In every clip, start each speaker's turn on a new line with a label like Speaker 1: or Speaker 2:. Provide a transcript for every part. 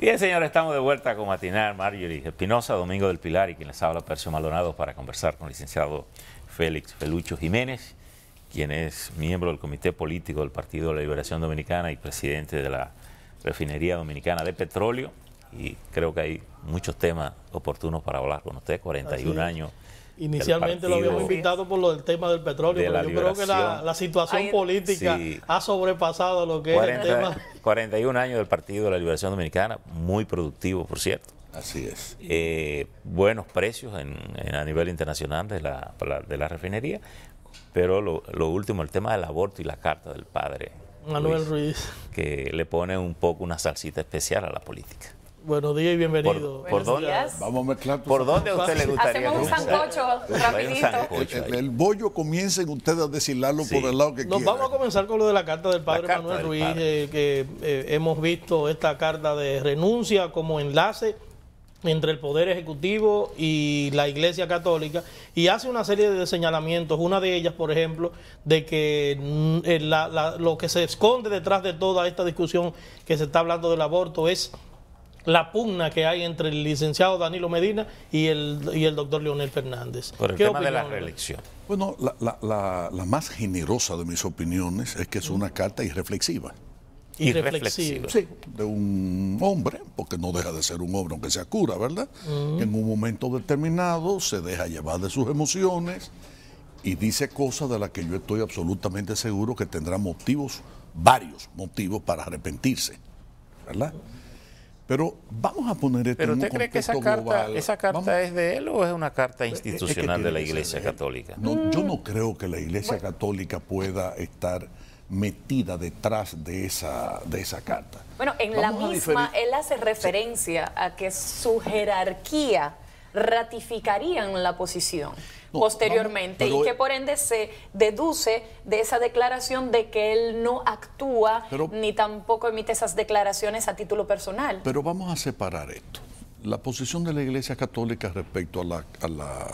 Speaker 1: Bien, señores, estamos de vuelta con Matinar, Marjorie Espinosa, Domingo del Pilar y quien les habla, Percio Maldonado, para conversar con el licenciado Félix Felucho Jiménez, quien es miembro del Comité Político del Partido de la Liberación Dominicana y presidente de la Refinería Dominicana de Petróleo. Y creo que hay muchos temas oportunos para hablar con usted, 41 años.
Speaker 2: Inicialmente lo habíamos invitado por lo del tema del petróleo, pero yo creo que la situación política ha sobrepasado lo que es el tema.
Speaker 1: 41 años del Partido de la Liberación Dominicana, muy productivo, por cierto.
Speaker 3: Así es.
Speaker 1: Buenos precios a nivel internacional de la refinería, pero lo último, el tema del aborto y la carta del padre
Speaker 2: Manuel Ruiz,
Speaker 1: que le pone un poco una salsita especial a la política.
Speaker 2: Buenos días y bienvenido.
Speaker 1: ¿Por dónde?
Speaker 3: Vamos a mezclar.
Speaker 1: ¿Por dónde a usted le gustaría?
Speaker 4: Hacemos un sancocho rapidito.
Speaker 3: El bollo, comiencen ustedes a deshilarlo por el lado que quieran.
Speaker 2: Vamos a comenzar con lo de la carta del padre Manuel Ruiz, que hemos visto esta carta de renuncia como enlace entre el Poder Ejecutivo y la Iglesia Católica, y hace una serie de señalamientos, una de ellas, por ejemplo, de que lo que se esconde detrás de toda esta discusión que se está hablando del aborto es la pugna que hay entre el licenciado Danilo Medina y el doctor Leonel Fernández.
Speaker 1: Por el tema de la reelección.
Speaker 3: Bueno, la más generosa de mis opiniones es que es una carta irreflexiva.
Speaker 2: Irreflexiva.
Speaker 3: Sí, de un hombre, porque no deja de ser un hombre aunque sea cura, ¿verdad? Que en un momento determinado se deja llevar de sus emociones y dice cosas de las que yo estoy absolutamente seguro que tendrá motivos, varios motivos para arrepentirse, ¿verdad? Pero vamos a poner esto en un contexto global. ¿Pero usted cree que esa carta es de él o es una carta institucional de la Iglesia Católica? No, yo no creo que la Iglesia Católica pueda estar metida detrás de esa carta.
Speaker 4: Bueno, en la misma él hace referencia a que su jerarquía ratificarían la posición posteriormente y que por ende se deduce de esa declaración de que él no actúa ni tampoco emite esas declaraciones a título personal.
Speaker 3: Pero vamos a separar esto. La posición de la Iglesia Católica respecto a la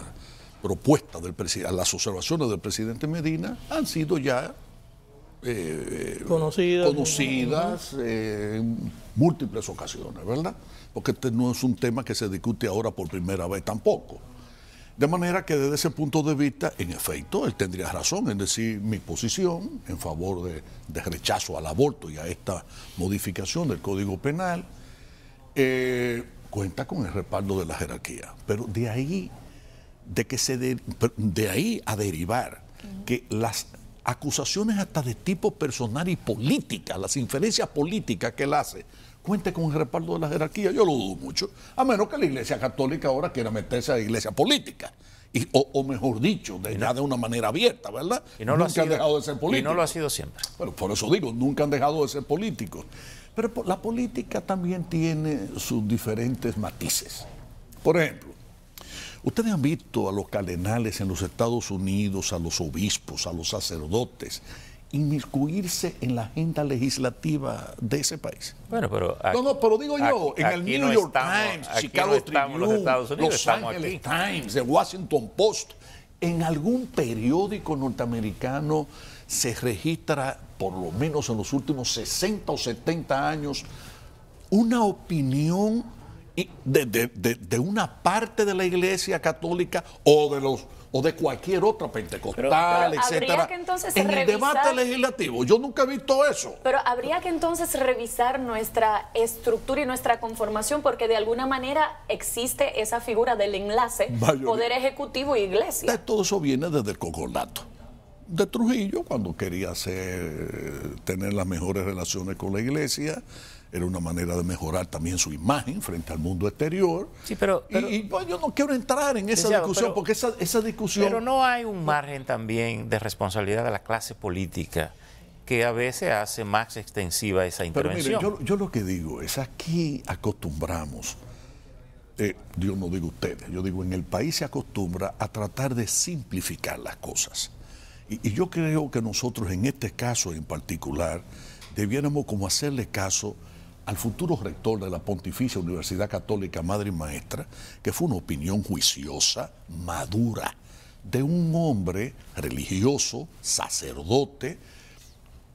Speaker 3: propuesta del presidente, a las observaciones del presidente Medina han sido ya conocidas en múltiples ocasiones, ¿verdad? Porque este no es un tema que se discute ahora por primera vez tampoco. De manera que desde ese punto de vista, en efecto, él tendría razón en decir mi posición en favor de rechazo al aborto y a esta modificación del Código Penal, cuenta con el respaldo de la jerarquía. Pero de ahí a derivar que las acusaciones hasta de tipo personal y política, las inferencias políticas que él hace, cuente con el respaldo de la jerarquía, yo lo dudo mucho, a menos que la Iglesia Católica ahora quiera meterse a la iglesia política, o mejor dicho, ya de una manera abierta, ¿verdad?
Speaker 1: Y no nunca han dejado de ser políticos. Y no lo ha sido siempre.
Speaker 3: Bueno, por eso digo, nunca han dejado de ser políticos. Pero la política también tiene sus diferentes matices. Por ejemplo, ustedes han visto a los cardenales en los Estados Unidos, a los obispos, a los sacerdotes, inmiscuirse en la agenda legislativa de ese país.
Speaker 1: Bueno, pero
Speaker 3: pero digo yo, en el New York Times, Chicago Tribune, Los Angeles Times, el Washington Post, en algún periódico norteamericano se registra, por lo menos en los últimos 60 o 70 años, una opinión de una parte de la Iglesia Católica o de cualquier otra pentecostal, etcétera, en el debate legislativo. Yo nunca he visto eso.
Speaker 4: Pero habría que entonces revisar nuestra estructura y nuestra conformación, porque de alguna manera existe esa figura del enlace Poder Ejecutivo e Iglesia.
Speaker 3: Todo eso viene desde el concordato de Trujillo, cuando quería tener las mejores relaciones con la Iglesia. Era una manera de mejorar también su imagen frente al mundo exterior.
Speaker 1: Sí, pero
Speaker 3: pues, yo no quiero entrar en esa discusión, porque esa discusión...
Speaker 1: Pero no hay un margen también de responsabilidad de la clase política que a veces hace más extensiva esa intervención.
Speaker 3: Pero mire, yo lo que digo es, aquí acostumbramos, yo no digo ustedes, yo digo en el país se acostumbra a tratar de simplificar las cosas. Y yo creo que nosotros en este caso en particular debiéramos como hacerle caso al futuro rector de la Pontificia Universidad Católica Madre y Maestra, que fue una opinión juiciosa, madura, de un hombre religioso, sacerdote,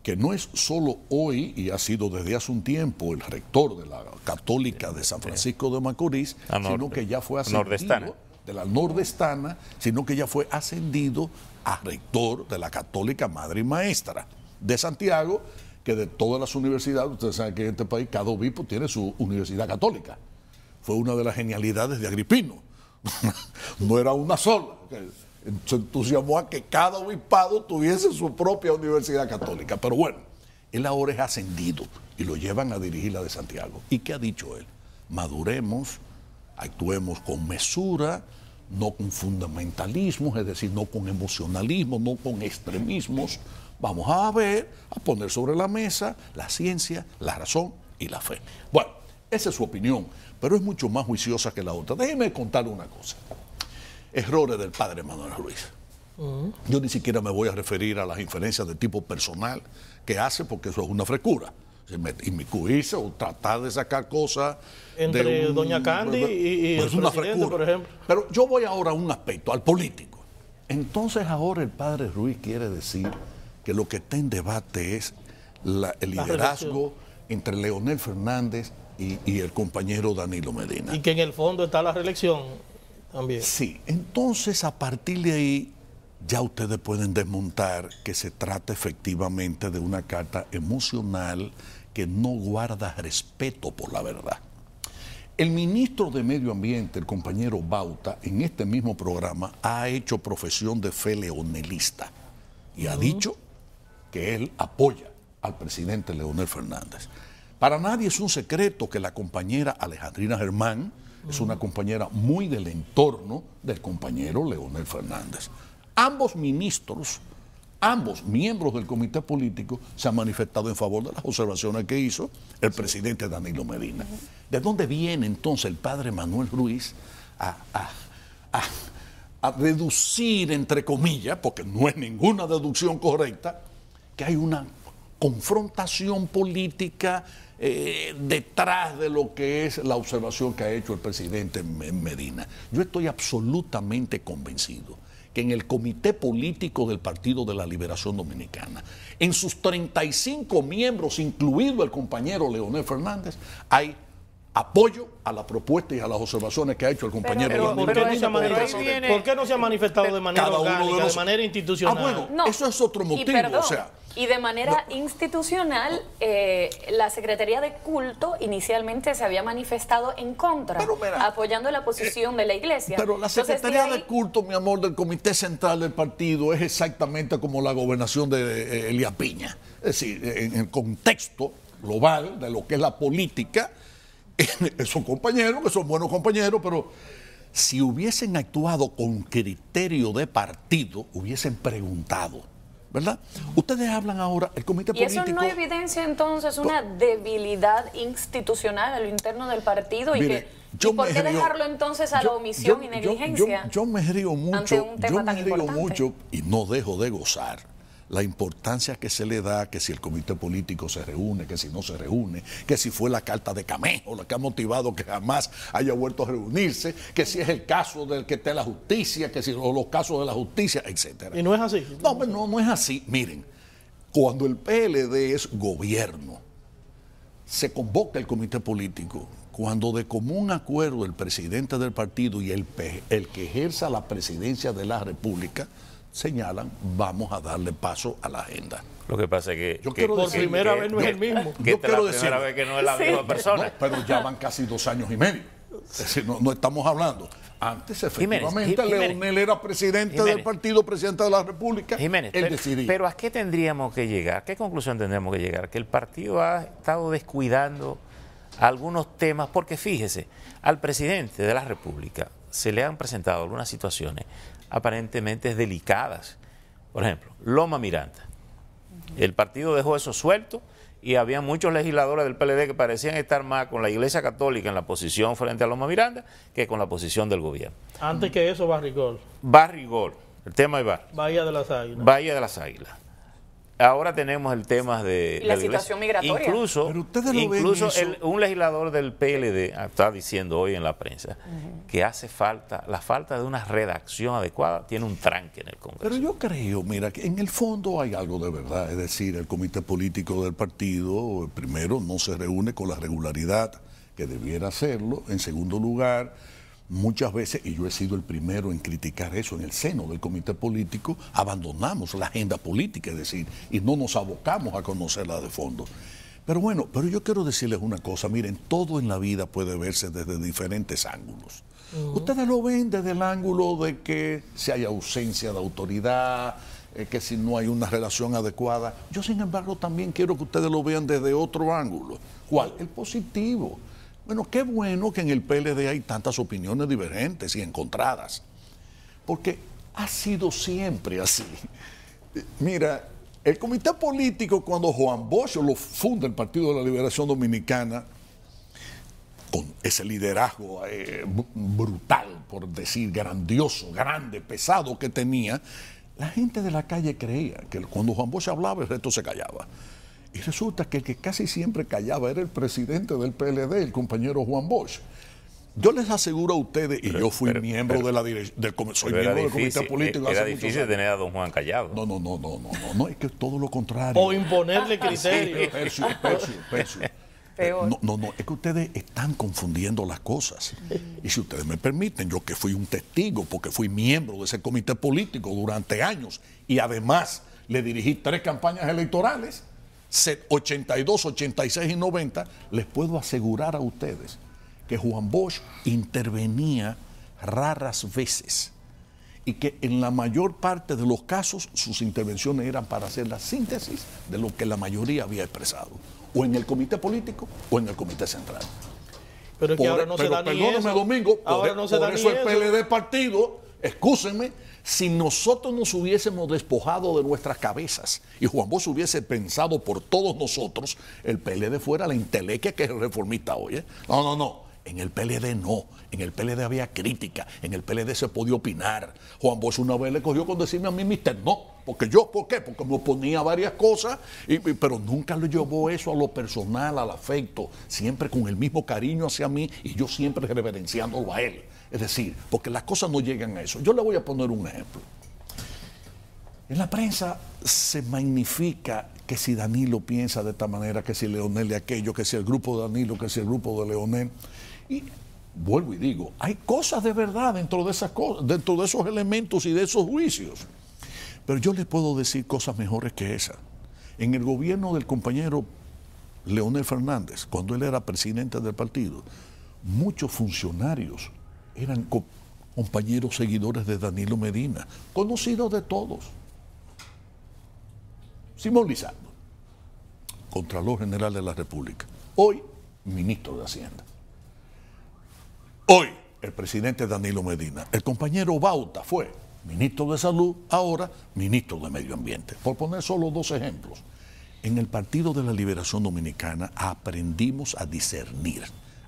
Speaker 3: que no es solo hoy y ha sido desde hace un tiempo el rector de la Católica de San Francisco de Macorís, sino que ya fue ascendido de la Nordestana, sino que ya fue ascendido a rector de la Católica Madre y Maestra de Santiago, que de todas las universidades, ustedes saben que en este país cada obispo tiene su universidad católica. Fue una de las genialidades de Agripino. No era una sola. Se entusiasmó a que cada obispado tuviese su propia universidad católica. Pero bueno, él ahora es ascendido y lo llevan a dirigir la de Santiago. ¿Y qué ha dicho él? Maduremos, actuemos con mesura, no con fundamentalismos, es decir, no con emocionalismo, no con extremismos. Vamos a ver, a poner sobre la mesa la ciencia, la razón y la fe. Bueno, esa es su opinión, pero es mucho más juiciosa que la otra. Déjeme contarle una cosa. Errores del padre Manuel Ruiz. Yo ni siquiera me voy a referir a las inferencias de tipo personal que hace, porque eso es una frescura. Inmiscuirse o tratar de sacar cosas
Speaker 2: entre doña Candy y el presidente, por ejemplo.
Speaker 3: Pero yo voy ahora a un aspecto, al político. Entonces ahora el padre Ruiz quiere decir que lo que está en debate es el liderazgo entre Leonel Fernández y el compañero Danilo Medina.
Speaker 2: Y que en el fondo está la reelección también.
Speaker 3: Sí, entonces a partir de ahí ya ustedes pueden desmontar que se trata efectivamente de una carta emocional que no guarda respeto por la verdad. El ministro de Medio Ambiente, el compañero Bauta, en este mismo programa ha hecho profesión de fe leonelista y ha dicho que él apoya al presidente Leonel Fernández. Para nadie es un secreto que la compañera Alejandrina Germán es una compañera muy del entorno del compañero Leonel Fernández. Ambos ministros, ambos miembros del comité político se han manifestado en favor de las observaciones que hizo el presidente Danilo Medina. ¿De dónde viene entonces el padre Manuel Ruiz a deducir, entre comillas, porque no es ninguna deducción correcta, que hay una confrontación política detrás de lo que es la observación que ha hecho el presidente Medina? Yo estoy absolutamente convencido que en el comité político del Partido de la Liberación Dominicana, en sus 35 miembros, incluido el compañero Leonel Fernández, hay apoyo a la propuesta y a las observaciones que ha hecho el compañero.
Speaker 2: ¿Por qué no se ha manifestado de manera orgánica, de manera institucional?
Speaker 3: Bueno, no, eso es otro motivo.
Speaker 4: Y de manera institucional, la Secretaría de Culto inicialmente se había manifestado en contra, apoyando la posición de la Iglesia.
Speaker 3: Pero la Secretaría de Culto, mi amor, del Comité Central del Partido es exactamente como la gobernación de Elías Piña. Es decir, en el contexto global de lo que es la política, son compañeros, que son buenos compañeros, pero si hubiesen actuado con criterio de partido, hubiesen preguntado, ¿verdad? Ustedes hablan ahora, el comité político...
Speaker 4: ¿Y eso no evidencia entonces una debilidad institucional a lo interno del partido?
Speaker 3: Mire,
Speaker 4: ¿Y por qué dejarlo entonces a la omisión y negligencia?
Speaker 3: Yo me río mucho,
Speaker 4: ante un tema tan importante?
Speaker 3: Y no dejo de gozar la importancia que se le da, que si el comité político se reúne, que si no se reúne, que si fue la carta de Camejo la que ha motivado que jamás haya vuelto a reunirse, que si es el caso del que esté la justicia, que si los casos de la justicia, etcétera.
Speaker 2: ¿Y no es así?
Speaker 3: No es así. Miren, cuando el PLD es gobierno, se convoca el comité político. Cuando de común acuerdo el presidente del partido y el que ejerza la presidencia de la República señalan, vamos a darle paso a la agenda.
Speaker 1: Lo que pasa es que...
Speaker 2: por primera vez no es el mismo.
Speaker 3: Yo quiero decir...
Speaker 1: primera vez que no es la misma persona.
Speaker 3: No, pero ya van casi 2 años y medio. Es decir, no estamos hablando. Antes, efectivamente, Leonel era presidente del partido, presidente de la República. Él decidía.
Speaker 1: Pero ¿a qué tendríamos que llegar? ¿Qué conclusión tendríamos que llegar? Que el partido ha estado descuidando algunos temas, porque fíjese, al presidente de la República se le han presentado algunas situaciones aparentemente delicadas. Por ejemplo, Loma Miranda. El partido dejó eso suelto y había muchos legisladores del PLD que parecían estar más con la Iglesia Católica en la posición frente a Loma Miranda que con la posición del gobierno.
Speaker 2: Antes que eso, Barrigol.
Speaker 1: Barrigol, el tema de Bahía
Speaker 2: de las Águilas.
Speaker 1: Bahía de las Águilas. ahora tenemos el tema de
Speaker 4: la situación migratoria.
Speaker 1: Incluso un legislador del PLD está diciendo hoy en la prensa que la falta de una redacción adecuada tiene un tranque en el Congreso.
Speaker 3: Pero yo creo, mira, que en el fondo hay algo de verdad. Es decir, el comité político del partido, primero, no se reúne con la regularidad que debiera hacerlo. En segundo lugar, muchas veces, y yo he sido el primero en criticar eso, en el seno del comité político, abandonamos la agenda política, es decir, y no nos abocamos a conocerla de fondo. Pero bueno, pero yo quiero decirles una cosa, miren, todo en la vida puede verse desde diferentes ángulos. Ustedes lo ven desde el ángulo de que si hay ausencia de autoridad, que si no hay una relación adecuada. Yo, sin embargo, también quiero que ustedes lo vean desde otro ángulo. ¿Cuál? El positivo. Bueno, qué bueno que en el PLD hay tantas opiniones divergentes y encontradas, porque ha sido siempre así. Mira, el comité político, cuando Juan Bosch lo funda el Partido de la Liberación Dominicana, con ese liderazgo brutal, por decir, grandioso, grande, pesado que tenía, la gente de la calle creía que cuando Juan Bosch hablaba, el resto se callaba. Y resulta que el que casi siempre callaba era el presidente del PLD, el compañero Juan Bosch. Yo les aseguro a ustedes, y yo fui miembro de la soy miembro del comité político.
Speaker 1: Era difícil tener a don Juan callado.
Speaker 3: No, es que todo lo contrario.
Speaker 2: O imponerle criterios.
Speaker 3: Percio. No, es que ustedes están confundiendo las cosas. Y si ustedes me permiten, yo que fui un testigo, porque fui miembro de ese comité político durante años, y además le dirigí 3 campañas electorales, 82, 86 y 90, les puedo asegurar a ustedes que Juan Bosch intervenía raras veces y que en la mayor parte de los casos sus intervenciones eran para hacer la síntesis de lo que la mayoría había expresado, o en el comité político o en el comité central.
Speaker 2: Pero es que ahora no se da ni eso.
Speaker 3: Domingo, por eso el PLD partido, excúsenme, si nosotros nos hubiésemos despojado de nuestras cabezas y Juan Bosch hubiese pensado por todos nosotros, el PLD fuera la entelequia que es el reformista hoy. No. En el PLD no. En el PLD había crítica. En el PLD se podía opinar. Juan Bosch una vez le cogió con decirme a mí, mister, no. ¿Por qué? Porque me oponía a varias cosas, pero nunca le llevó eso a lo personal, al afecto. Siempre con el mismo cariño hacia mí y yo siempre reverenciándolo a él. Es decir, porque las cosas no llegan a eso. Yo le voy a poner un ejemplo. En la prensa se magnifica que si Danilo piensa de esta manera, que si Leonel de aquello, que si el grupo de Danilo, que si el grupo de Leonel. Y vuelvo y digo, hay cosas de verdad dentro de esas cosas, dentro de esos elementos y de esos juicios. Pero yo les puedo decir cosas mejores que esa. En el gobierno del compañero Leonel Fernández, cuando él era presidente del partido, muchos funcionarios eran compañeros seguidores de Danilo Medina, conocidos de todos. Simón Lizardo, Contralor General de la República, hoy ministro de Hacienda. Hoy el presidente Danilo Medina, el compañero Bauta fue ministro de Salud, ahora ministro de Medio Ambiente. Por poner solo 2 ejemplos. En el Partido de la Liberación Dominicana aprendimos a discernir.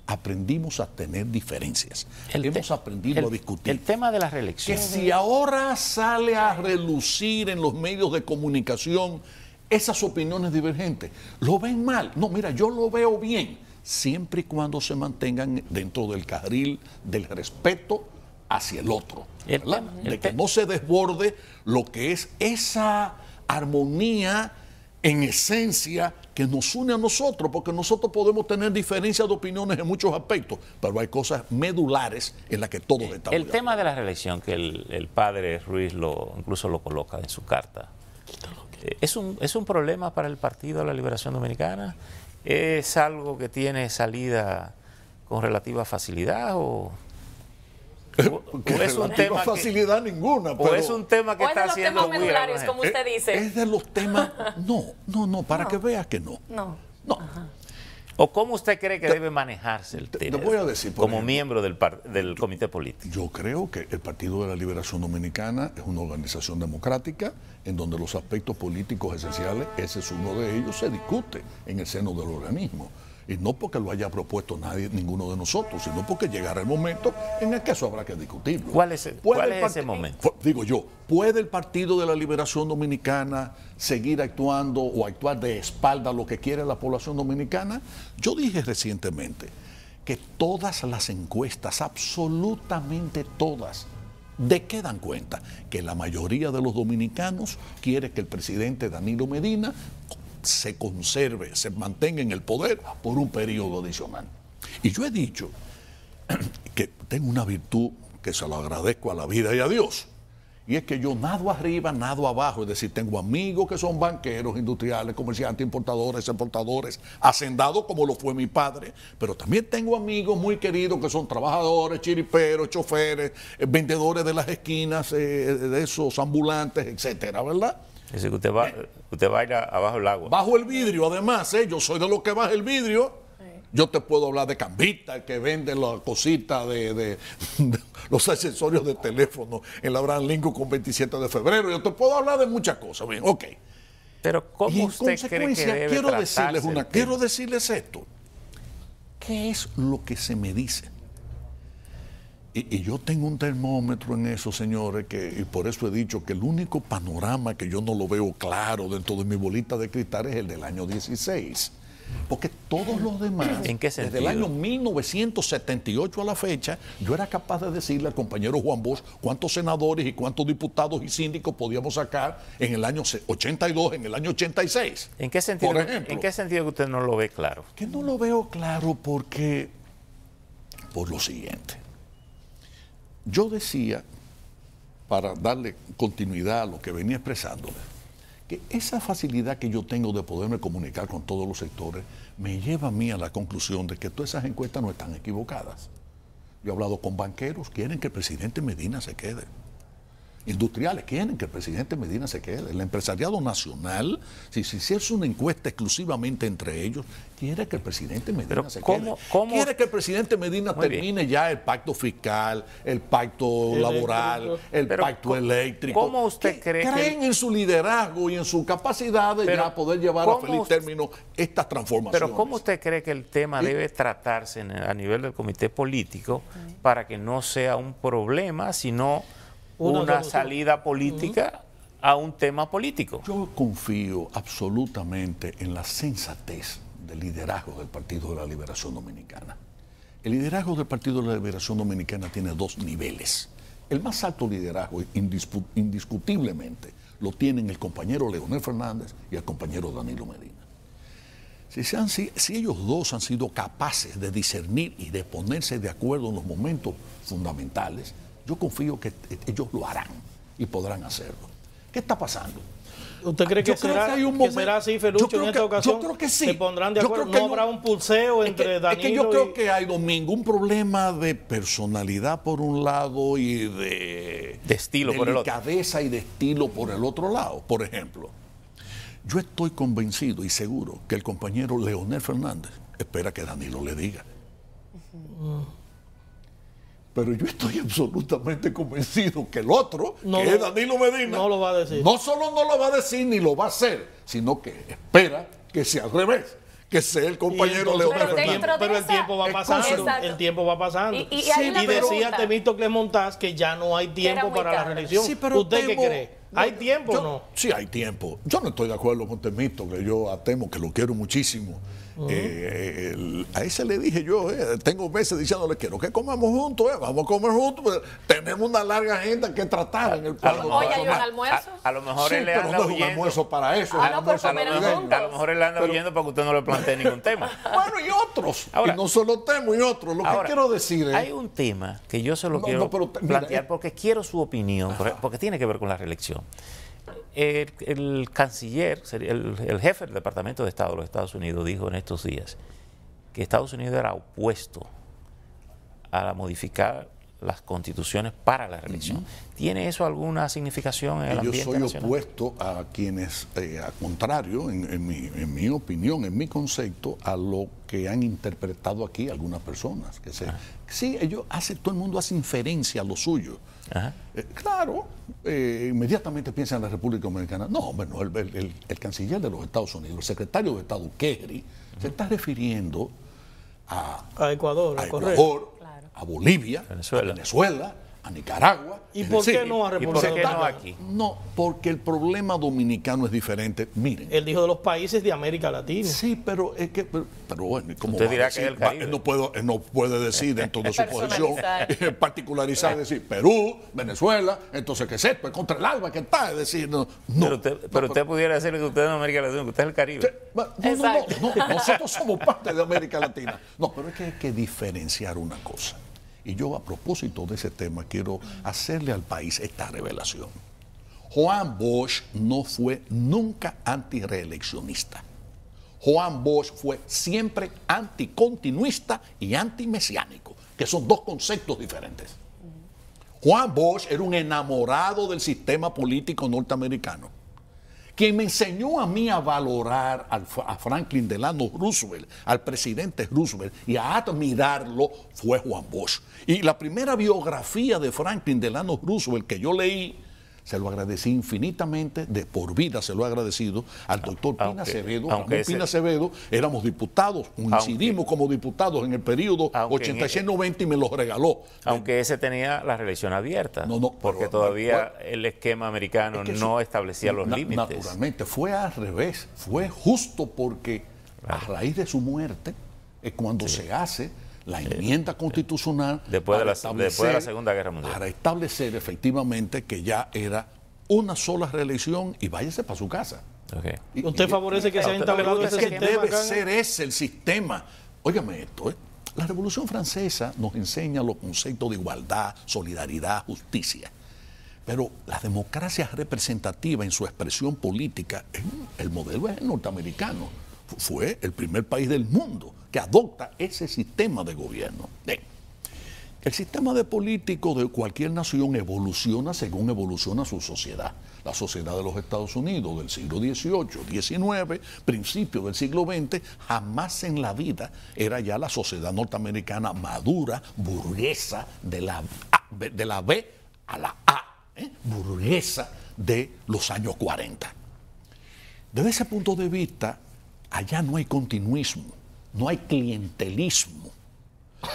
Speaker 3: Aprendimos a tener diferencias. Hemos aprendido a discutir.
Speaker 1: El tema de la reelección.
Speaker 3: Que si ahora sale a relucir en los medios de comunicación esas opiniones divergentes, ¿lo ven mal? No, mira, yo lo veo bien, siempre y cuando se mantengan dentro del carril del respeto hacia el otro. De que no se desborde lo que es esa armonía en esencia que nos une a nosotros, porque nosotros podemos tener diferencias de opiniones en muchos aspectos, pero hay cosas medulares en las que todos estamos.
Speaker 1: El tema de la reelección, que el padre Ruiz incluso lo coloca en su carta, ¿es un problema para el Partido de la Liberación Dominicana? ¿Es algo que tiene salida con relativa facilidad o
Speaker 3: es un tema facilidad ninguna?
Speaker 1: ¿O es un tema que está haciendo
Speaker 4: temas medulares, como usted dice?
Speaker 3: Es de los temas... No, para que veas que no.
Speaker 4: No.
Speaker 1: ¿O cómo usted cree que debe manejarse el tema?
Speaker 3: Te voy a decir,
Speaker 1: como miembro del comité político.
Speaker 3: Yo creo que el Partido de la Liberación Dominicana es una organización democrática en donde los aspectos políticos esenciales, ese es uno de ellos, se discute en el seno del organismo. Y no porque lo haya propuesto nadie, ninguno de nosotros, sino porque llegará el momento en el que eso habrá que discutirlo.
Speaker 1: ¿Cuál es ese momento?
Speaker 3: Digo yo, ¿puede el Partido de la Liberación Dominicana seguir actuando o actuar de espalda a lo que quiere la población dominicana? Yo dije recientemente que todas las encuestas, absolutamente todas, ¿de qué dan cuenta? Que la mayoría de los dominicanos quiere que el presidente Danilo Medina se conserve, se mantenga en el poder por un periodo adicional. Y yo he dicho que tengo una virtud que se lo agradezco a la vida y a Dios, y es que yo nado arriba, nado abajo, es decir, tengo amigos que son banqueros, industriales, comerciantes, importadores, exportadores, hacendados como lo fue mi padre, pero también tengo amigos muy queridos que son trabajadores, chiriperos, choferes, vendedores de las esquinas, de esos ambulantes, etcétera, ¿verdad?
Speaker 1: Es decir, que usted baila abajo del agua.
Speaker 3: Bajo el vidrio, además, yo soy de los que baja el vidrio. Yo te puedo hablar de Cambita, el que vende la cosita de los accesorios de teléfono en la Abraham Lincoln con 27 de febrero. Yo te puedo hablar de muchas cosas. Bien, ok.
Speaker 1: Pero ¿cómo usted cree que debe
Speaker 3: quiero decirles esto. ¿Qué es lo que se me dice? Y yo tengo un termómetro en eso, señores, y por eso he dicho que el único panorama que yo no lo veo claro dentro de mi bolita de cristal es el del año 16. Porque todos los demás,
Speaker 1: ¿en qué sentido?
Speaker 3: Desde el año 1978 a la fecha, yo era capaz de decirle al compañero Juan Bosch cuántos senadores y cuántos diputados y síndicos podíamos sacar en el año 82, en el año 86.
Speaker 1: ¿En qué sentido,
Speaker 3: por ejemplo,
Speaker 1: ¿en qué sentido que usted no lo ve claro?
Speaker 3: Que no lo veo claro porque, por lo siguiente. Yo decía, para darle continuidad a lo que venía expresando, que esa facilidad que yo tengo de poderme comunicar con todos los sectores me lleva a mí a la conclusión de que todas esas encuestas no están equivocadas. Yo he hablado con banqueros, quieren que el presidente Medina se quede. Industriales quieren que el presidente Medina se quede. El empresariado nacional, si se hiciese una encuesta exclusivamente entre ellos, quiere que el presidente Medina se quede. Quiere que el presidente Medina termine ya el pacto fiscal, el pacto laboral, el pacto eléctrico.
Speaker 1: ¿Cómo usted cree que
Speaker 3: creen en su liderazgo y en su capacidad de ya poder llevar a feliz término estas transformaciones?
Speaker 1: Pero ¿cómo usted cree que el tema debe tratarse a nivel del comité político para que no sea un problema, sino una salida política a un tema político?
Speaker 3: Yo confío absolutamente en la sensatez del liderazgo del Partido de la Liberación Dominicana. El liderazgo del Partido de la Liberación Dominicana tiene dos niveles. El más alto liderazgo, indiscutiblemente, lo tienen el compañero Leonel Fernández y el compañero Danilo Medina. Si ellos dos han sido capaces de discernir y de ponerse de acuerdo en los momentos fundamentales, yo confío que ellos lo harán y podrán hacerlo. ¿Qué está pasando?
Speaker 2: ¿Usted cree que será así, Felucho, en esta ocasión?
Speaker 3: Yo creo que sí.
Speaker 2: ¿Se pondrán de acuerdo? ¿No habrá un pulseo entre Danilo y...?
Speaker 3: Es que yo creo que hay, Domingo, un problema de personalidad por un lado y de
Speaker 1: estilo por el otro.
Speaker 3: Delicadeza y de estilo por el otro lado. Por ejemplo, yo estoy convencido y seguro que el compañero Leonel Fernández espera que Danilo le diga. Pero yo estoy absolutamente convencido que el otro, que es Danilo Medina,
Speaker 2: no lo va a decir.
Speaker 3: No solo no lo va a decir ni lo va a hacer, sino que espera que sea al revés, que sea el compañero Leonel Fernández.
Speaker 2: Pero el tiempo va pasando. El tiempo va pasando. Y decía Temístocles Montaz que ya no hay tiempo para la reelección. Sí, ¿usted qué cree? ¿Hay tiempo o no?
Speaker 3: Sí, hay tiempo. Yo no estoy de acuerdo con Temístocles, yo a Temo, que lo quiero muchísimo. A ese le dije yo, tengo meses diciéndole, quiero que comamos juntos, vamos a comer juntos, pero tenemos una larga agenda que tratar en el plano.
Speaker 4: Hoy hay un almuerzo.
Speaker 1: A lo mejor él le anda
Speaker 3: huyendo. No es un almuerzo para eso.
Speaker 1: A lo mejor él anda huyendo para que usted no le plantee ningún tema.
Speaker 3: Bueno, y otros. Ahora, y no solo Temo, y otros. Lo que quiero decir es...
Speaker 1: Hay un tema que yo se lo quiero plantear porque quiero su opinión, porque tiene que ver con la reelección. El canciller, el jefe del Departamento de Estado de los Estados Unidos dijo en estos días que Estados Unidos era opuesto a modificar las constituciones para la reelección. ¿Tiene eso alguna significación en el ambiente nacional?
Speaker 3: Yo soy opuesto a quienes, al contrario, en mi opinión, en mi concepto, a lo que han interpretado aquí algunas personas. Sí, todo el mundo hace inferencia a lo suyo. Claro, inmediatamente piensa en la República Dominicana. No, bueno, el canciller de los Estados Unidos, el secretario de Estado, Kerry, se está refiriendo
Speaker 2: a Ecuador,
Speaker 3: a Bolivia, a Venezuela, a Nicaragua.
Speaker 2: ¿Y por qué no a República Dominicana?
Speaker 1: Aquí?
Speaker 3: No, porque el problema dominicano es diferente. Miren.
Speaker 2: Él dijo de los países de América Latina.
Speaker 3: Sí, pero es que, pero bueno, ¿cómo
Speaker 1: usted
Speaker 3: va
Speaker 1: dirá
Speaker 3: a decir?
Speaker 1: que es el Caribe.
Speaker 3: Él no puede decir dentro de su posición particularizar, decir Perú, Venezuela, entonces que sepa contra el ALBA que está, es decir, no.
Speaker 1: Pero usted pudiera decir que usted es de América Latina, que usted es el Caribe.
Speaker 3: No, nosotros somos parte de América Latina. No, pero es que hay que diferenciar una cosa. Y yo, a propósito de ese tema, quiero hacerle al país esta revelación. Juan Bosch no fue nunca antireeleccionista. Juan Bosch fue siempre anticontinuista y antimesiánico, que son dos conceptos diferentes. Juan Bosch era un enamorado del sistema político norteamericano. Quien me enseñó a mí a valorar a Franklin Delano Roosevelt, al presidente Roosevelt, y a admirarlo fue Juan Bosch. Y la primera biografía de Franklin Delano Roosevelt que yo leí, se lo agradecí infinitamente, de por vida se lo he agradecido al doctor Pina Acevedo. Pina Acevedo, éramos diputados, coincidimos como diputados en el periodo 86-90 y me los regaló.
Speaker 1: Aunque ese tenía la reelección abierta, porque todavía el esquema americano no establecía los límites.
Speaker 3: Naturalmente, fue al revés, fue justo porque a raíz de su muerte es cuando se hace la enmienda constitucional
Speaker 1: después de la Segunda Guerra Mundial,
Speaker 3: para establecer efectivamente que ya era una sola reelección y váyase para su casa.
Speaker 1: Okay.
Speaker 2: ¿Usted favorece que se haya instalado ese sistema?
Speaker 3: Debe ser ese el sistema. Óigame esto, la Revolución Francesa nos enseña los conceptos de igualdad, solidaridad, justicia. Pero la democracia representativa en su expresión política, el modelo es el norteamericano. Fue el primer país del mundo que adopta ese sistema de gobierno. El sistema de político de cualquier nación evoluciona según evoluciona su sociedad. La sociedad de los Estados Unidos del siglo XVIII, XIX, principios del siglo XX, jamás en la vida era ya la sociedad norteamericana madura, burguesa, de la B a la A, burguesa de los años 40. Desde ese punto de vista, allá no hay continuismo, no hay clientelismo,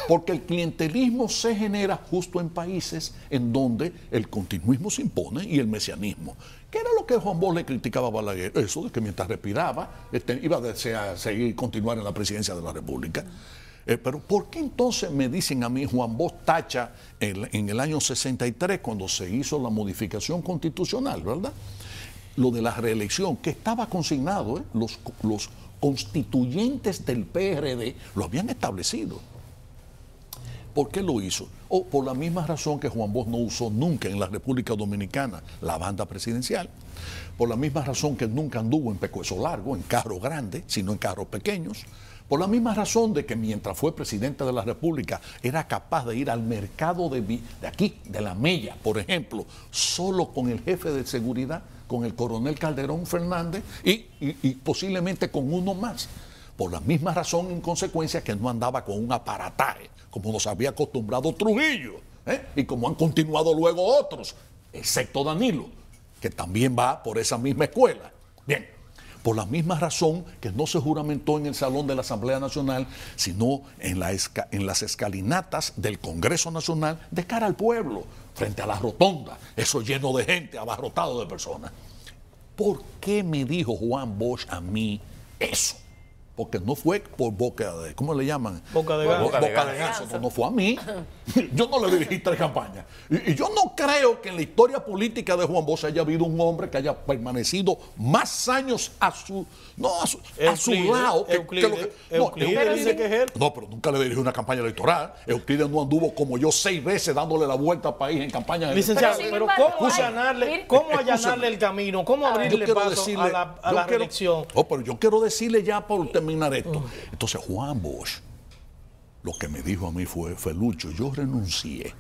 Speaker 3: porque el clientelismo se genera justo en países en donde el continuismo se impone y el mesianismo. ¿Qué era lo que Juan Bosch le criticaba a Balaguer? Eso de que mientras respiraba iba a desear continuar en la presidencia de la República. Pero ¿por qué entonces me dicen a mí Juan Bosch tacha en el año 63 cuando se hizo la modificación constitucional, ¿verdad? Lo de la reelección, que estaba consignado, los constituyentes del PRD lo habían establecido. ¿Por qué lo hizo? Por la misma razón que Juan Bosch no usó nunca en la República Dominicana la banda presidencial, por la misma razón que nunca anduvo en pecueso largo, en carros grandes, sino en carros pequeños, por la misma razón de que mientras fue presidente de la República era capaz de ir al mercado de aquí, de la Mella, por ejemplo, solo con el jefe de seguridad, con el coronel Calderón Fernández y posiblemente con uno más. Por la misma razón, en consecuencia, que no andaba con un aparataje, como nos había acostumbrado Trujillo, y como han continuado luego otros, excepto Danilo, que también va por esa misma escuela. Bien, por la misma razón que no se juramentó en el Salón de la Asamblea Nacional, sino en las escalinatas del Congreso Nacional de cara al pueblo, frente a la rotonda, eso lleno de gente, abarrotado de personas. ¿Por qué me dijo Juan Bosch a mí eso? Porque no fue por boca de, ¿cómo le llaman?
Speaker 2: Boca de ganso.
Speaker 3: Boca de ganso. No fue a mí. Yo no le dirigí 3 campañas. Y yo no creo que en la historia política de Juan Bosch haya habido un hombre que haya permanecido más años a su lado.
Speaker 2: Euclides dice que es él.
Speaker 3: No, pero nunca le dirigí una campaña electoral. Euclides no anduvo como yo 6 veces dándole la vuelta al país en campaña.
Speaker 2: Licenciado, pero ¿cómo allanarle el camino? ¿Cómo abrirle paso a la reelección?
Speaker 3: Pero yo quiero decirle ya por terminar esto. Entonces Juan Bosch lo que me dijo a mí fue: Felucho, yo renuncié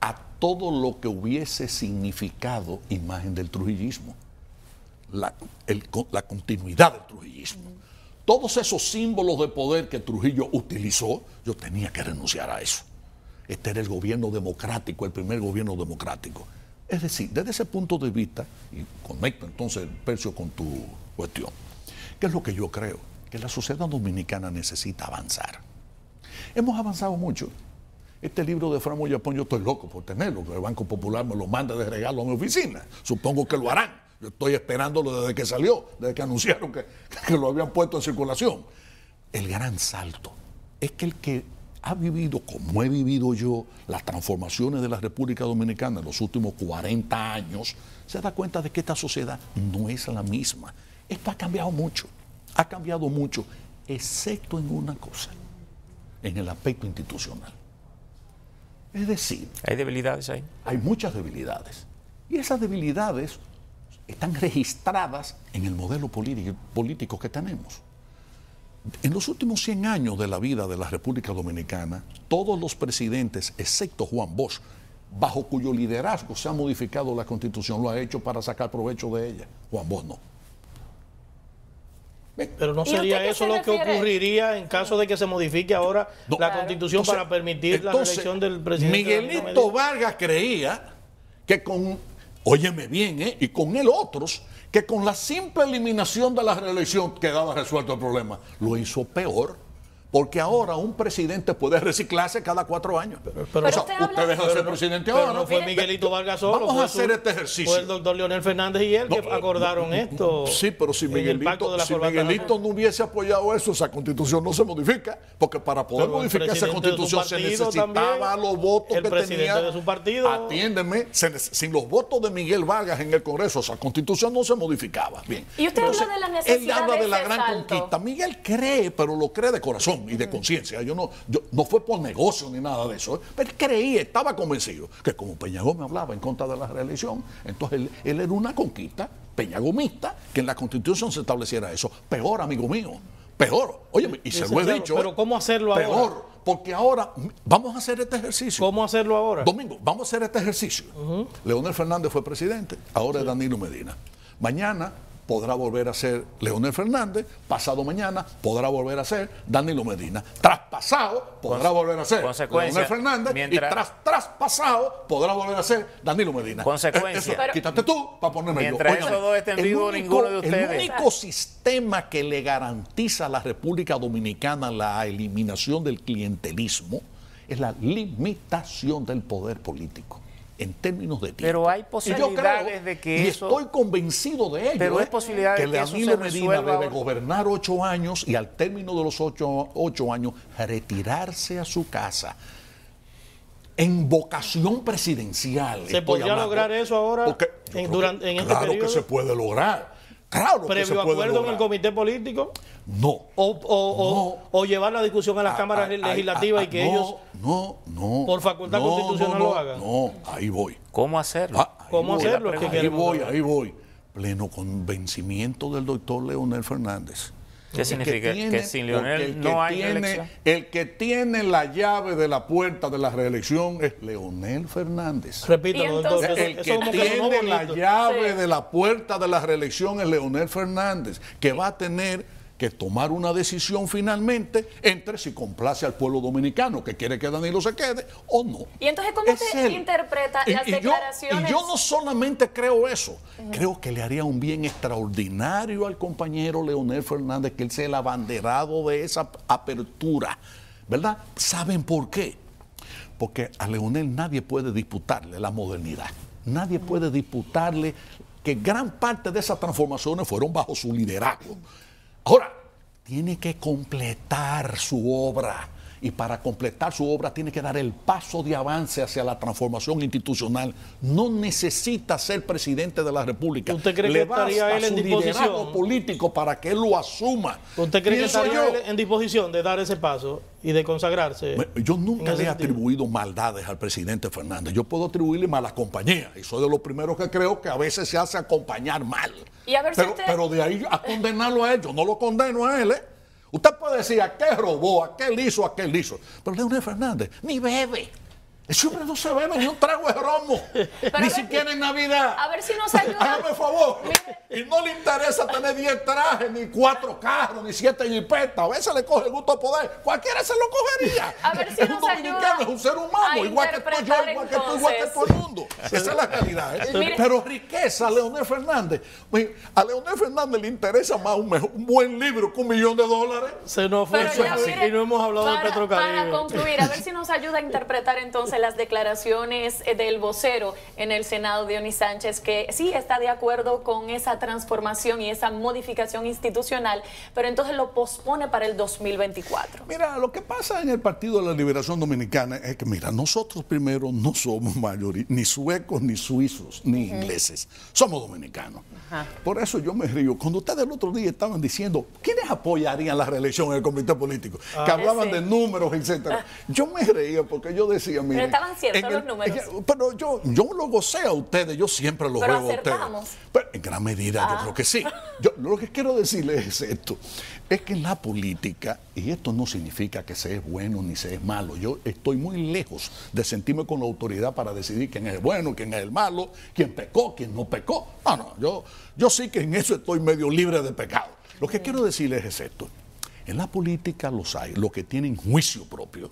Speaker 3: a todo lo que hubiese significado imagen del trujillismo, la continuidad del trujillismo. Todos esos símbolos de poder que Trujillo utilizó, yo tenía que renunciar a eso. Este era el gobierno democrático, el primer gobierno democrático. Es decir, desde ese punto de vista, y conecto entonces, Percio, con tu cuestión, ¿qué es lo que yo creo? Que la sociedad dominicana necesita avanzar. Hemos avanzado mucho. Este libro de Fran Moyapón yo estoy loco por tenerlo, que el Banco Popular me lo manda de regalo a mi oficina. Supongo que lo harán. Yo estoy esperándolo desde que salió, desde que anunciaron que lo habían puesto en circulación. El gran salto es que el que ha vivido, como he vivido yo, las transformaciones de la República Dominicana en los últimos 40 años, se da cuenta de que esta sociedad no es la misma. Esto ha cambiado mucho, excepto en una cosa, en el aspecto institucional. Es decir,
Speaker 1: ¿hay debilidades ahí?
Speaker 3: Hay muchas debilidades. Y esas debilidades están registradas en el modelo político que tenemos. En los últimos 100 años de la vida de la República Dominicana, todos los presidentes, excepto Juan Bosch, bajo cuyo liderazgo se ha modificado la Constitución, lo ha hecho para sacar provecho de ella. Juan Bosch no.
Speaker 2: Pero no sería eso lo que ocurriría en caso de que se modifique ahora la Constitución. Entonces, para permitir la reelección del presidente.
Speaker 3: Miguelito Vargas creía que con, óyeme bien, y con él otros, que con la simple eliminación de la reelección quedaba resuelto el problema. Lo hizo peor, porque ahora un presidente puede reciclarse cada 4 años.
Speaker 2: Pero
Speaker 3: o sea, usted deja de ser presidente ahora.
Speaker 2: No fue Miguelito Vargas solo.
Speaker 3: Vamos a hacer este ejercicio.
Speaker 2: Fue el doctor Leonel Fernández y él que acordaron esto.
Speaker 3: Sí, pero si Miguelito no hubiese apoyado eso, esa Constitución no se modifica, porque para poder modificar esa Constitución se necesitaba los votos que tenía
Speaker 2: de su partido.
Speaker 3: Atiéndeme, sin los votos de Miguel Vargas en el Congreso, esa Constitución no se modificaba. Bien.
Speaker 4: Y usted habla de la necesidad.
Speaker 3: Él habla de la gran conquista. Miguel cree, pero lo cree de corazón y de conciencia. No fue por negocio ni nada de eso. Pero él creía, estaba convencido que como Peña Gómez hablaba en contra de la reelección, entonces él era una conquista peñagomista, que en la Constitución se estableciera eso. Peor, amigo mío. Peor. Oye, y se lo he dicho.
Speaker 2: Pero ¿cómo hacerlo ahora?
Speaker 3: Peor. Porque ahora vamos a hacer este ejercicio.
Speaker 2: ¿Cómo hacerlo ahora?
Speaker 3: Domingo, vamos a hacer este ejercicio. Leonel Fernández fue presidente, ahora es Danilo Medina. Mañana podrá volver a ser Leonel Fernández, pasado mañana podrá volver a ser Danilo Medina, traspasado podrá volver a ser Leonel Fernández y traspasado podrá volver a ser Danilo Medina.
Speaker 1: Consecuencia.
Speaker 3: Quítate tú para ponerme yo.
Speaker 1: Mientras esos dos estén vivos, ninguno de ustedes.
Speaker 3: El único sistema que le garantiza a la República Dominicana la eliminación del clientelismo es la limitación del poder político. En términos de tiempo.
Speaker 1: Pero hay posibilidades de que eso...
Speaker 3: estoy convencido de ello.
Speaker 1: Pero hay posibilidades
Speaker 3: de que Danilo Medina debe gobernar 8 años y al término de los 8 años retirarse a su casa en vocación presidencial.
Speaker 2: ¿Se podría lograr eso ahora en este periodo?
Speaker 3: Claro que se puede lograr. Claro
Speaker 2: ¿Previo acuerdo en el comité político?
Speaker 3: No.
Speaker 2: O llevar la discusión a las cámaras legislativas y que ellos, por facultad constitucional, lo hagan.
Speaker 3: No, ahí voy.
Speaker 1: ¿Cómo hacerlo?
Speaker 2: ¿Cómo hacerlo?
Speaker 3: Ahí voy. Pleno convencimiento del doctor Leonel Fernández.
Speaker 1: ¿Qué significa? Que sin Leonel no hay reelección.
Speaker 3: El que tiene la llave de la puerta de la reelección es Leonel Fernández.
Speaker 2: Repítalo, doctor.
Speaker 3: El que tiene la llave de la puerta de la reelección es Leonel Fernández, que va a tener que tomar una decisión finalmente entre si complace al pueblo dominicano que quiere que Danilo se quede o no.
Speaker 4: Y entonces, ¿cómo se interpreta las declaraciones?
Speaker 3: Y yo no solamente creo eso, creo que le haría un bien extraordinario al compañero Leonel Fernández que él sea el abanderado de esa apertura, ¿verdad? ¿Saben por qué? Porque a Leonel nadie puede disputarle la modernidad, nadie puede disputarle que gran parte de esas transformaciones fueron bajo su liderazgo. Ahora, tiene que completar su obra y para completar su obra tiene que dar el paso de avance hacia la transformación institucional. No necesita ser presidente de la República.
Speaker 2: ¿Usted cree que estaría él en disposición
Speaker 3: político para que él lo asuma?
Speaker 2: ¿Usted cree que estaría él en disposición de dar ese paso y de consagrarse?
Speaker 3: Yo nunca le he atribuido maldades al presidente Fernández. Yo puedo atribuirle malas compañías y soy de los primeros que creo que a veces se hace acompañar mal.
Speaker 4: Y a ver
Speaker 3: pero de ahí a condenarlo a él, yo no lo condeno a él, Usted puede decir a qué robó, a qué hizo, a qué hizo. Pero Leonel Fernández ni bebe. Ese hombre no se bebe ni un trago de romo. Ni siquiera en Navidad.
Speaker 4: A ver si nos ayuda.
Speaker 3: Hágame favor. y no le interesa tener 10 trajes, ni 4 carros, ni 7 jipetas. A veces le coge el gusto al poder. Cualquiera se lo cogería.
Speaker 4: A ver si
Speaker 3: es un dominicano, es un ser humano, igual que tú, yo, igual que tú, igual que todo el mundo. Esa es la realidad. Pero riqueza, Leonel Fernández. A Leonel Fernández le interesa más un buen libro que $1 millón.
Speaker 2: Se nos fue y no hemos hablado de Petrocaribe.
Speaker 4: Para concluir, a ver si nos ayuda a interpretar entonces las declaraciones del vocero en el Senado, Dionis Sánchez, que sí está de acuerdo con esa transformación y esa modificación institucional, pero entonces lo pospone para el 2024.
Speaker 3: Mira, lo que pasa en el Partido de la Liberación Dominicana es que, mira, nosotros primero no somos mayoría, ni suecos, ni suizos, ni ingleses. Somos dominicanos. Por eso yo me río. Cuando ustedes el otro día estaban diciendo, ¿quiénes apoyarían la reelección en el comité político? Que hablaban de números, etcétera. Yo me reía porque yo decía, mira.
Speaker 4: Pero estaban ciertos los números.
Speaker 3: Pero yo lo gocé a ustedes, yo siempre los veo a ustedes. Pero en gran medida yo creo que sí. Yo lo que quiero decirles es esto. Es que en la política, y esto no significa que se es bueno ni se es malo, yo estoy muy lejos de sentirme con la autoridad para decidir quién es el bueno, quién es el malo, quién pecó, quién no pecó. No, yo sí que en eso estoy medio libre de pecado. Lo que quiero decirles es esto. En la política los hay, los que tienen juicio propio.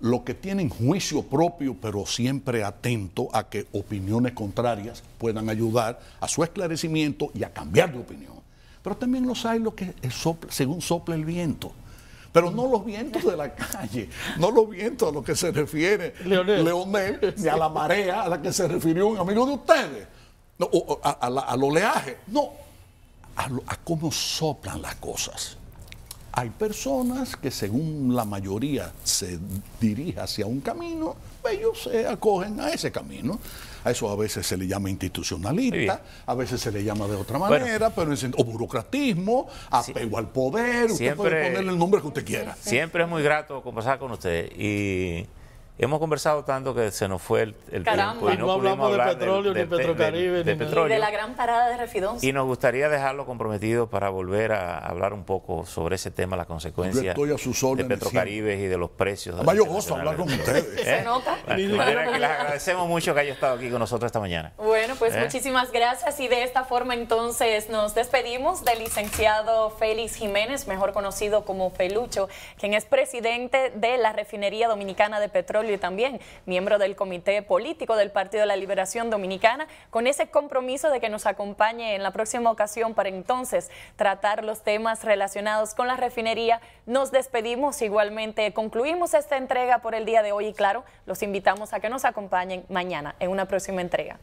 Speaker 3: Los que tienen juicio propio, pero siempre atento a que opiniones contrarias puedan ayudar a su esclarecimiento y a cambiar de opinión. Pero también los hay los que según sopla el viento. Pero no los vientos de la calle, no los vientos a los que se refiere Leonel, ni a la marea a la que se refirió un amigo de ustedes, no, al oleaje, no, a cómo soplan las cosas. Hay personas que según la mayoría se dirige hacia un camino, ellos se acogen a ese camino. A eso a veces se le llama institucionalista, a veces se le llama de otra manera, pero o burocratismo, apego al poder, usted puede ponerle el nombre que usted quiera.
Speaker 1: Siempre es muy grato conversar con usted y hemos conversado tanto que se nos fue el tiempo y
Speaker 2: no hablamos de petróleo, ni Petrocaribe,
Speaker 4: ni de la gran parada de Refidonza.
Speaker 1: Y nos gustaría dejarlo comprometido para volver a hablar un poco sobre ese tema, las consecuencias de Petrocaribe y de los precios.
Speaker 3: Además, yo gosto hablar con ustedes.
Speaker 4: ¿Se nota?
Speaker 1: Les agradecemos mucho que haya estado aquí con nosotros esta mañana.
Speaker 4: Bueno, pues muchísimas gracias y de esta forma entonces nos despedimos del licenciado Félix Jiménez, mejor conocido como Felucho, quien es presidente de la Refinería Dominicana de Petróleo y también miembro del Comité Político del Partido de la Liberación Dominicana, con ese compromiso de que nos acompañe en la próxima ocasión para entonces tratar los temas relacionados con la refinería. Nos despedimos, igualmente concluimos esta entrega por el día de hoy y claro, los invitamos a que nos acompañen mañana en una próxima entrega.